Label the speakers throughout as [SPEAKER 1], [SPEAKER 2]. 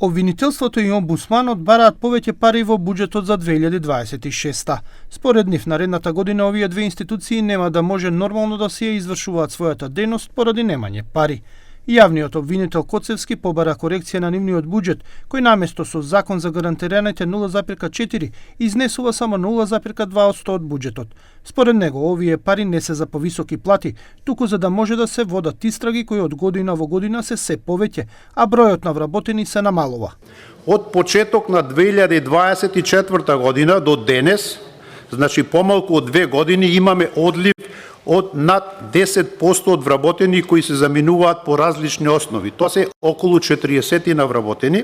[SPEAKER 1] Обвинителството и омбудсманот бараат повеќе пари во буџетот за 2026. Според нив, наредната година овие две институции нема да може нормално да си ја извршуваат својата дејност поради немање пари. Јавниот обвинител Коцевски побара корекција на нивниот буџет, кој наместо со закон за гарантираните 0,4 изнесува само 0,2% од буџетот. Според него, овие пари не се за повисоки плати, туку за да може да се водат истраги кои од година во година се повеќе, а бројот на вработени се намалува.
[SPEAKER 2] Од почеток на 2024 година до денес, значи помалку од 2 години, имаме одлив од над 10% од вработени кои се заминуваат по различни основи. Тоа се околу 40 на вработени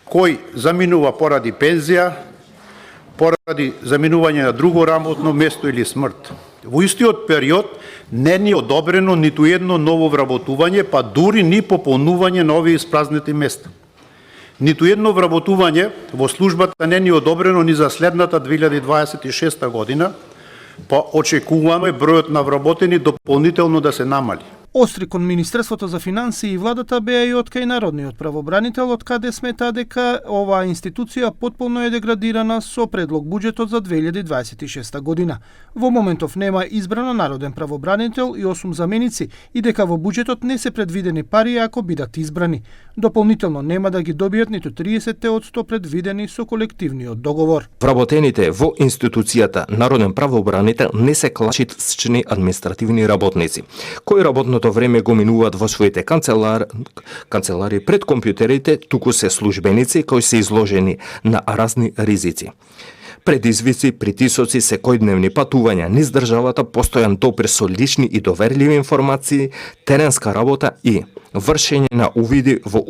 [SPEAKER 2] кои заминува поради пензија, поради заминување на друго работно место или смрт. Во истиот период не ни одобрено ниту едно ново вработување, па дури ни пополнување на овие испразнети места. Ниту едно вработување во службата не ни одобрено ни за следната 2026 година, па очекуваме бројот на вработени дополнително да се намали.
[SPEAKER 1] Остри кон Министерството за финансии и владата беа и од кај народниот правобранител, од каде смета дека оваа институција потполно е деградирана со предлог буџетот за 2026 година. Во моментов нема избрано народен правобранител и 8 заменици и дека во буџетот не се предвидени пари ако бидат избрани. Дополнително нема да ги добијат ниту 30% предвидени со колективниот договор.
[SPEAKER 3] Вработените во институцијата народен правобранител не се класични административни работници, кои работното време го минуваат во своите канцелари пред компјутерите, туку се службеници кои се изложени на разни ризици. Предизвици, притисоци, секојдневни патувања низ државата, постојан допир со лични и доверливи информации, теренска работа и вршење на увиди во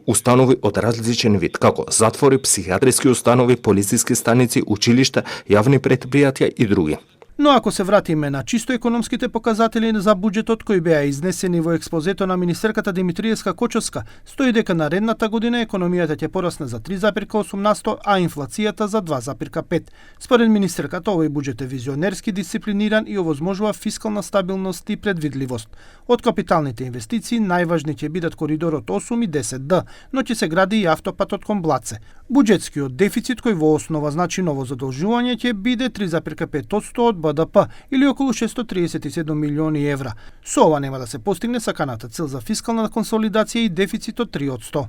[SPEAKER 3] установи од различен вид, како затвори, психијатриски установи, полициски станици, училишта, јавни предпријатија и други.
[SPEAKER 1] Но ако се вратиме на чисто економските показатели за буџетот кои беа изнесени во експозето на министерката Димитриевска Кочовска, стои дека наредната година економијата ќе порасне за 3,8%, а инфлацијата за 2,5%. Според министерката, овој буџет е визионерски, дисциплиниран и овозможува фискална стабилност и предвидливост. Од капиталните инвестиции најважни ќе бидат коридорот 8 и 10D, но ќе се гради и автопатот кон Блаце. Буџетскиот дефицит кој во основа значи ново задолжување ќе биде 3,5% од БДП или околу 637 милиони евра. Со ова нема да се постигне саканата цел за фискална консолидација и дефицит од 3%.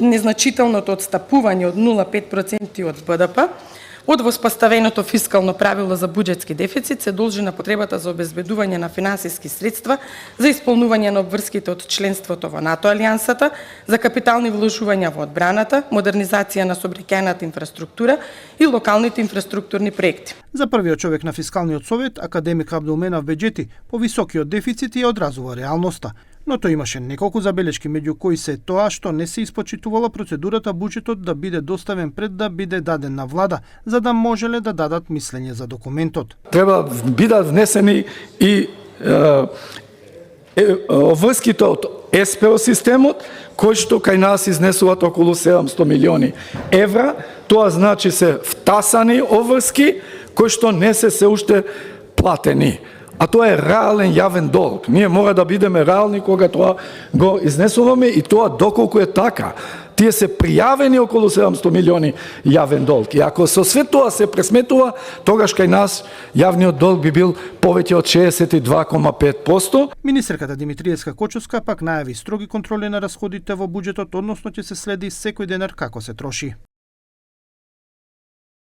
[SPEAKER 4] Незначителното отстапување од 0,5% од БДП од воспоставеното фискално правило за буџетски дефицит се должи на потребата за обезбедување на финансиски средства за исполнување на обврските од членството во НАТО алијансата, за капитални вложувања во одбраната, модернизација на сообраќајната инфраструктура и локалните инфраструктурни проекти.
[SPEAKER 1] За првиот човек на фискалниот совет, академик Абдулменав Беџети, повисокиот дефицит ја одразува реалноста. Но тој имаше неколку забелешки, меѓу кои се тоа што не се испочитувала процедурата буџетот да биде доставен пред да биде даден на влада, за да можеле да дадат мислење за документот.
[SPEAKER 5] Треба бидат внесени и обврските од СПО системот, кои што кај нас изнесуваат околу 700 милиони евра. Тоа значи се втасани обврски кои што не се уште платени. А тоа е реален јавен долг. Ние мора да бидеме реални кога тоа го изнесуваме и тоа доколку е така. Тие се пријавени околу 700 милиони јавен долг. И ако со све тоа се пресметува, тогаш кај нас јавниот долг би бил повеќе од 62,5%.
[SPEAKER 1] Министерката Димитриевска Кочовска пак најави строги контроли на расходите во буџетот, односно ќе се следи секој денар како се троши.